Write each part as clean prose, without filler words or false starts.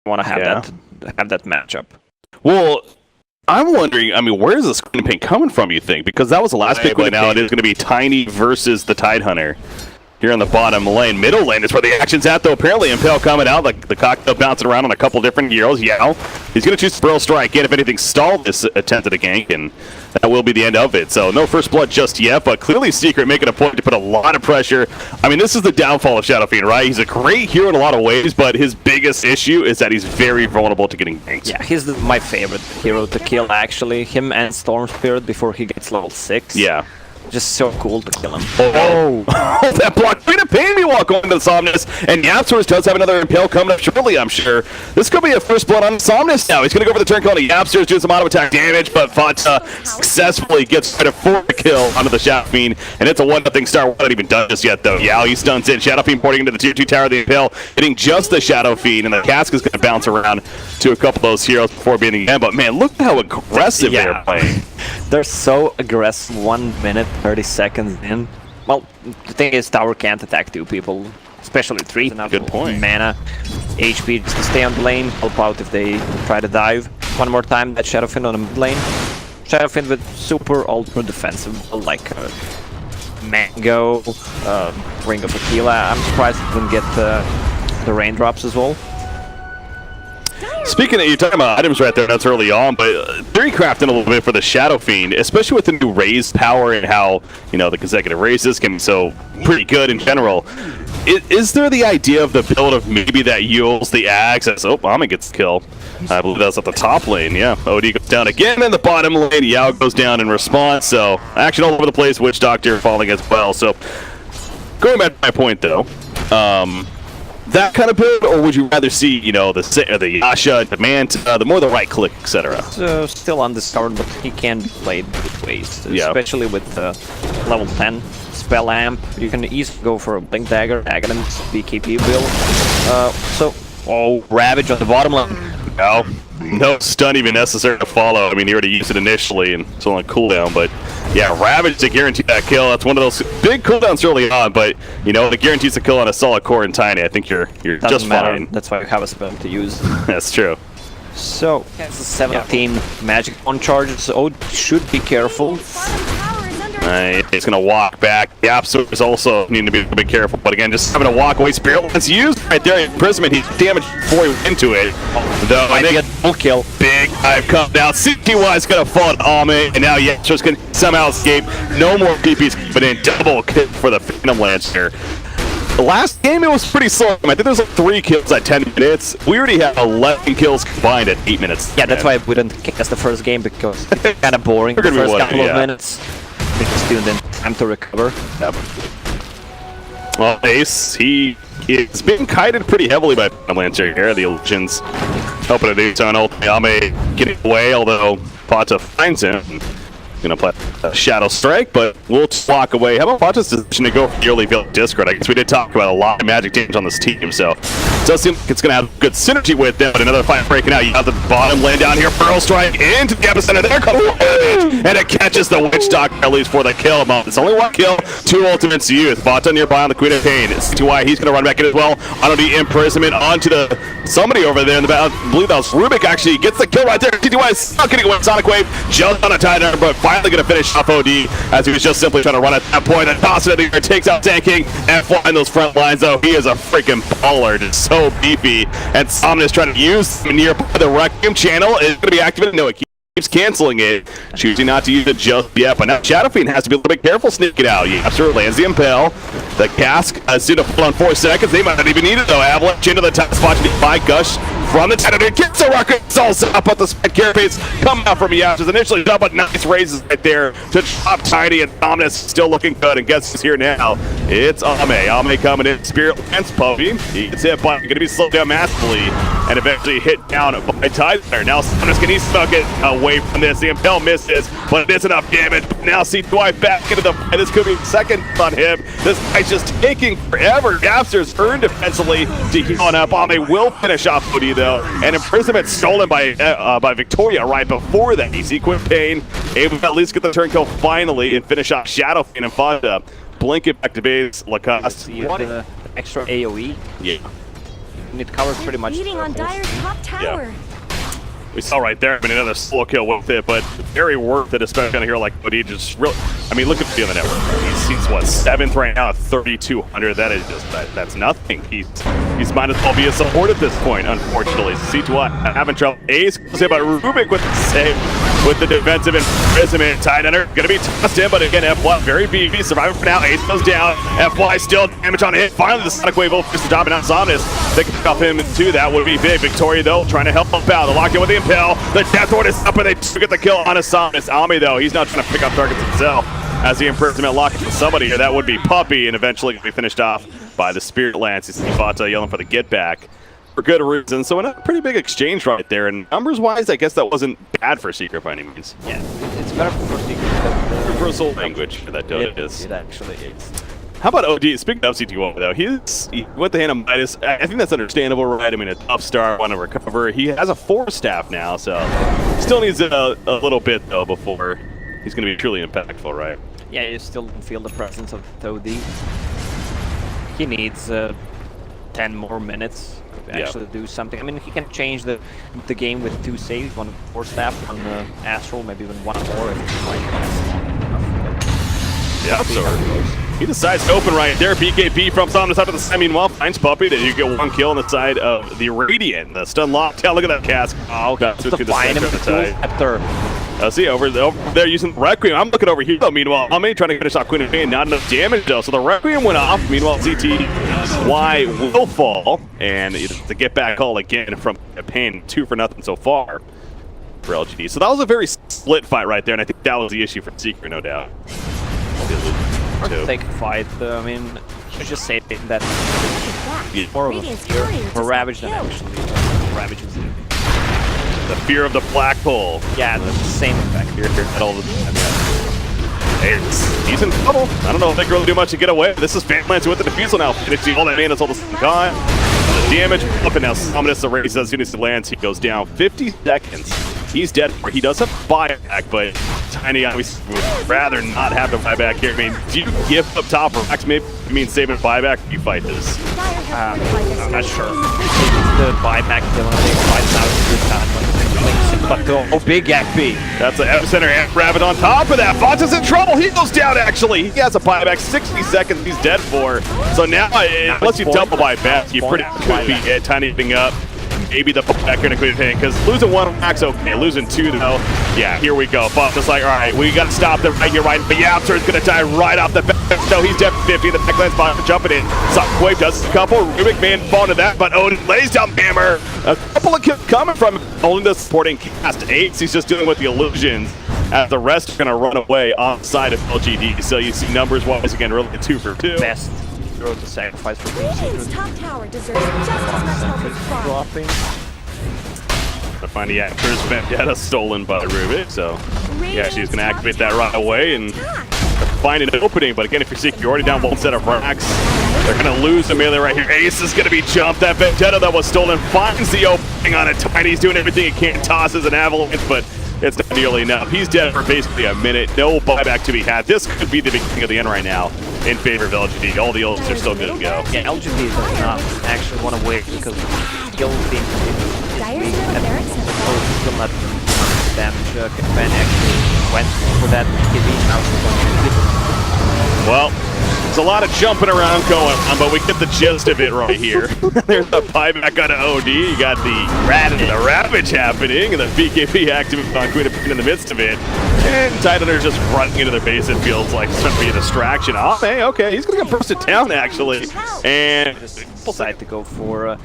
want to have that matchup. Well, I'm wondering, I mean, where's the screen paint coming from, you think? Because that was the last pick, but now it is going to be Tiny versus the Tidehunter. Here on the bottom lane. Middle lane is where the action's at, though. Apparently, Impale coming out, like the cocktail bouncing around on a couple different heroes. Yeah, he's going to choose Burrow Strike. And if anything, stall this attempt at a gank, and that will be the end of it. So, no first blood just yet, but clearly Secret making a point to put a lot of pressure. I mean, this is the downfall of Shadow Fiend, right? He's a great hero in a lot of ways, but his biggest issue is that he's very vulnerable to getting ganked. Yeah, he's my favorite hero to kill, actually. Him and Storm Spirit before he gets level 6. Yeah. Just so cool to kill him. Oh, that block. Way to pay me while going to the Somnus. And Yapsters does have another Impale coming up shortly, I'm sure. This could be a first blood on Somnus now. He's going to go for the turn call to Yapsters, doing some auto attack damage, but Fata successfully gets rid of 4 kill onto the Shadow Fiend. And it's a 1-0 start. We're not even done just yet, though. Yao, he stunts in. Shadow Fiend porting into the tier 2 tower of the Impale, hitting just the Shadow Fiend. And the Cask is going to bounce around to a couple of those heroes before being the end. But man, look at how aggressive they're playing. They're so aggressive. 1 minute, 30 seconds in. Well, the thing is, tower can't attack 2 people, especially 3. Good point. Mana, HP just to stay on the lane, help out if they try to dive. One more time, that Shadowfiend on the mid lane. Shadowfiend with super ultra defensive, like Mango, Ring of Aquila. I'm surprised it didn't get the raindrops as well. Speaking of, you're talking about items right there, that's early on, but theory crafting a little bit for the Shadow Fiend, especially with the new raised power and how, you know, the consecutive raises can be so pretty good in general. Is there the idea of the build of maybe that yields the axe as, oh, Ame gets the kill. I believe that's at the top lane, yeah. OD goes down again in the bottom lane, Yao goes down in response, so action all over the place, Witch Doctor falling as well. So, going back to my point though, that kind of build, or would you rather see, you know, the Yasha, the Manta, the more the right click, etc.? So still undiscovered, but he can be played both ways, especially with level 10 spell amp. You can easily go for a Blink Dagger, Aghanim's BKB build. Oh, Ravage on the bottom line. No stun even necessary to follow. I mean, he already used it initially, and it's on a cooldown, but yeah, Ravage to guarantee that kill. That's one of those big cooldowns early on, but you know, it guarantees a kill on a solid core and Tiny. I think you're just fine. That's why you have a spell to use. That's true. So, that's a 17 magic on charges, so should be careful. He's going to walk back. The Absolutors also need to be a bit careful, but again, just having to walk away. Spirit Lance used right there. Imprisonment, he's damaged before he went into it. Though I think a full kill. Big dive come down. CTY is going to fall to Ame, and now Yasha's going to somehow escape. No more PPs, but in double kill for the Phantom Lancer. The last game, it was pretty slow. I think there was like 3 kills at 10 minutes. We already had 11 kills combined at 8 minutes. Yeah, that's why we didn't guess the first game, because it's kind of boring the first couple of minutes. Student time to recover. Yep. Well, Ace, he is being kited pretty heavily by Lancer here. The Illusions hoping to do so on ultimate. Ame getting away, although Pata finds him. Gonna play a Shadow Strike, but we'll walk away. How about Pata's decision to go for the early field Discord? I guess we did talk about a lot of magic damage on this team, so it does seem like it's gonna have good synergy with them. But another fight breaking out. You have the bottom lane down here. Burrow Strike into the epicenter. There comes damage, and it catches the Witch Doctor at least for the kill. It's only 1 kill, 2 ultimates to use. Bota nearby on the Queen of Pain. CTY, he's gonna run back in as well. Onto the imprisonment, onto the somebody over there in the back. I believe that was Rubik actually gets the kill right there. CTY is not getting away. Sonic Wave just on a Tidehunter, but finally gonna finish off OD as he was just simply trying to run at that point. And toss it in the air, takes out Tanking and flying those front lines. Though he is a freaking baller, just so beefy. And Somnus trying to use nearby the Requiem channel is going to be activated. No, it keeps canceling it, choosing not to use it just yet. But now Shadow Fiend has to be a little bit careful sneaking out. Yeah, absolutely. Lands the Impale. The Cask has to pull on 4 seconds. They might not even need it though. Avalanche into the top spot to by Gush from the Tidehunter. Gets the rocket. It's also up at the spec carapace. Coming out from Yash. Initially done, but nice raises right there to drop Tiny, and Somnus still looking good. And guess who's here now? It's Ame. Ame coming in. Spirit Lance Puppy. He gets hit, but going to be slowed down massively and eventually hit down by Tidehunter. Now Somnus can snuck it away from this. The Impale misses, but it is enough damage. Now CTY back into the fight. This could be second on him. This fight's just taking forever. Gapsters earned defensively to heal on up. Ame will finish off OD though, and imprisonment stolen by Victoria right before that. You see Queen Pain able to at least get the turn kill finally and finish off Shadow Fiend and Fonda. Blink it back to base. Lacoste. The extra AoE. Yeah. And it covers pretty much Beating the on whole Dire's top tower. We saw right there, I mean, another solo kill with it, but very worth it, especially on a hero like OD. Just really, I mean, look at the other network. He's what, 7th right now at 3,200. That is just, that's nothing. He's might as well be a support at this point, unfortunately. C2I having trouble. Ace goes in, but Rubik with the save, with the defensive imprisonment. Tidehunter gonna be tossed in, but again, FY very BB, surviving for now. Ace goes down. FY still damage on a hit. Finally, the Sonic Wave will finish the job, and now Somnus. They can pick off him too. That would be big. Victoria, though, trying to help out. The locked in with the Impel. The Death Ward is up, and they get the kill on a Somnus. Ami, though, he's not trying to pick up targets himself. As the imprisonment locked in somebody here, that would be Puppy, and eventually be finished off by the Spirit Lance. You see Vata yelling for the get back for good reason. So a pretty big exchange right there. And numbers-wise, I guess that wasn't bad for Secret by any means. Yeah, it's better for Secret. Universal language that Dota is. It actually is. How about OD? Speaking of C2 though, he went the hand of Midas. I think that's understandable, right? I mean, a tough start, want to recover. He has a 4-staff now, so still needs a little bit though before he's going to be truly impactful, right? Yeah, you still feel the presence of OD. He needs 10 more minutes to actually do something. I mean, he can change the game with 2 saves, 1 4-staff, 1 Astral, maybe even 1 more if it's like yeah, so he decides to open right there. BKB from Somnus out to the side. Meanwhile, finds Puppy. Then you get 1 kill on the side of the Radiant. The stun locked. Yeah, look at that cast. Oh, that's the fine him after. See, over there using the Requiem. I'm looking over here, though. Meanwhile, Ami trying to finish off Queen of Pain. Not enough damage, though. So the Requiem went off. Meanwhile, CTY will fall. And it's the get back call again from Pain. 2 for nothing so far for LGD. So that was a very split fight right there. And I think that was the issue for Secret, no doubt. Take a fight. I mean, you just say that more of a fear for Ravage than actually Ravage is the fear of the flagpole. Yeah, the same effect here at all the time. He's in trouble. I don't know if they can really do much to get away. This is Phantomlance with the defusal now. Finishing all that mana all the time. The damage up and now Somnus, the race as soon as he lands, he goes down 50 seconds. He's dead. He does have buyback, but Tiny obviously would rather not have the buyback here. I mean, do you give up top or max maybe? I mean, saving buyback if you fight this? I'm not sure. The buyback, they want to take 5,000 this time. But oh, big XP. That's the epicenter and Rabbit on top of that. Fonta's in trouble. He goes down, actually. He has a buyback. 60 seconds he's dead for. So now, unless you double buyback, you pretty could be Tiny thing up. Maybe the buyback going to quit hitting, because losing 1 max, okay. Losing 2, though. Yeah, here we go. Fonta's like, all right, we got to stop them right here, right? But yeah, Absur's going to die right off the back. No, he's dead for 50. The backline spot jumping in. Wave does a couple. Rubik man fall to that, but Odin lays down Hammer. A couple of kills coming from only the supporting cast. Ace, he's just dealing with the illusions, as the rest are going to run away off side of LGD. So you see numbers-wise, again, really 2 for 2. Best throw to sacrifice for Radiant's top tower deserves just as much help as Frost. dropping. I find the actor's Vendetta stolen by Rubik, so yeah, she's going to activate that right away and find an opening. But again, if you're Secret, you're already down 1 set of racks. They're going to lose the melee right here. Ace is going to be jumped. That Vendetta that was stolen finds the opening on it. Tiny's doing everything he can, tosses an avalanche, but it's not nearly enough. He's dead for basically a minute. No buyback to be had. This could be the beginning of the end right now in favor of LGD. All the ults are still good to go. Yeah, LGD does not actually want to wait because skill being still not damage. Campaign actually went for that KD. Well, there's a lot of jumping around going on, but we get the gist of it right here. There's the buyback on OD. You got the Ravage happening, and the BKB active on Queen of Pain in the midst of it. And Tidehunter just running into their base, it feels like it's going to be a distraction. Oh, hey, okay, he's going to get bursted down, actually. And decide to go for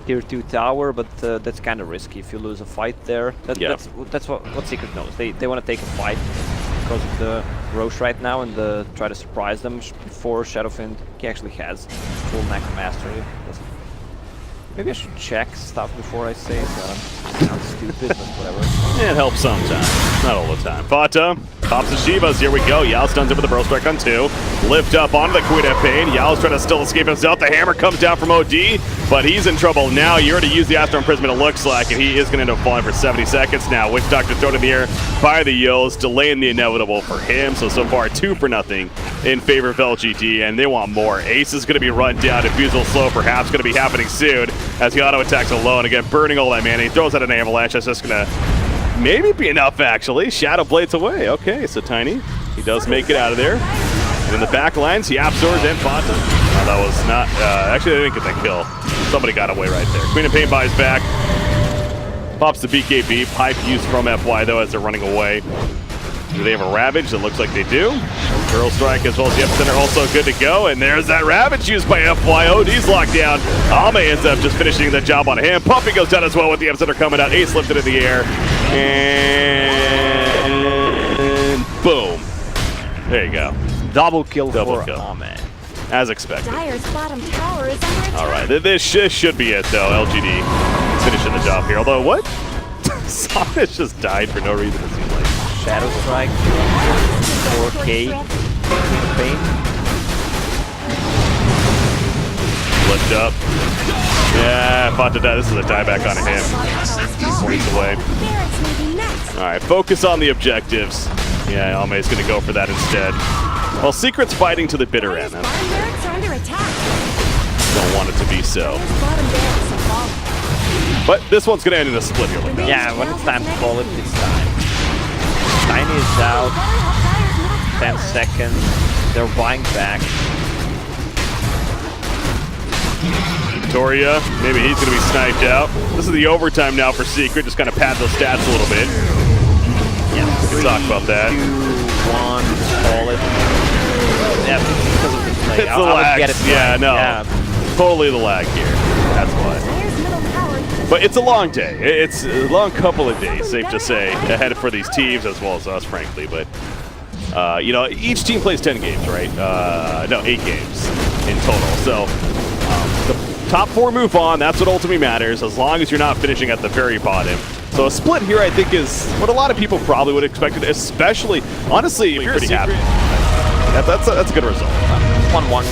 tier 2 tower, but that's kind of risky if you lose a fight there. That's what Secret knows. They want to take a fight because of the Roche right now and try to surprise them before Shadowfiend. He actually has full Necromastery. Maybe I should check stuff before I say it. Sounds stupid, but whatever. It helps sometimes, not all the time. Fata pops the Shivas. Here we go. Yao stuns him with the Burrow Strike on 2. Lift up onto the Queen of Pain. Yao's trying to still escape himself. The hammer comes down from OD. But he's in trouble now. You already used the Astro Imprisonment, it looks like, and he is going to end up falling for 70 seconds now. Witch Doctor thrown in the air by the Yos, delaying the inevitable for him. So far, 2-0 in favor of LGD, and they want more. Ace is going to be run down. Defusal slow, perhaps going to be happening soon as he auto attacks alone. Again, burning all that mana. He throws out an avalanche. That's just going to maybe be enough, actually. Shadow Blades away. Okay, so Tiny, he does make it out of there. And in the back lines, he absorbs and Fanta. Oh, that was not, actually, they didn't get that kill. Somebody got away right there. Queen of Pain buys back. Pops the BKB. Pipe used from FY, though, as they're running away. Do they have a Ravage? It looks like they do. Girl Strike as well as the Epicenter also good to go. And there's that Ravage used by FY. OD's locked down. Ame ends up just finishing the job on him. Puppy goes down as well with the Epicenter coming out. Ace lifted in the air. And boom. There you go. Double kill Double for kill. Ame. As expected. Dire's bottom tower is under attack. All right, this should be it, though. LGD is finishing the job here. Although, what? Sonic just died for no reason, it seems like. Shadow Strike, 4K, Pain. Lift up. Yeah, Fanta died. This is a dieback on him. Points away. Barracks may be next. All right, focus on the objectives. Yeah, Alme's going to go for that instead. Well, Secret's fighting to the bitter end. Dire's bottom barracks are under attack. Don't want it to be so. Dire's bottom barracks are falling. But this one's going to end in a split here. Yeah, when it's time to call it, it's time. Tiny is out. 10 seconds. They're buying back. Victoria, maybe he's going to be sniped out. This is the overtime now for Secret. Just kind of pad those stats a little bit. Yeah, We can talk about that. 2, 1, call it. Yeah, because of the delay. It's I the would lag. get it Yeah, right. no. Yeah. Totally the lag here. That's why. Dire's middle tower. But it's a long day. It's a long couple of days, safe to say, ahead for these teams as well as us, frankly. But, you know, each team plays 10 games, right? No, 8 games in total. So the top 4 move on. That's what ultimately matters, as long as you're not finishing at the very bottom. So a split here, I think, is what a lot of people probably would have expected, especially, honestly, if you're pretty happy. That's a good result. 1-1.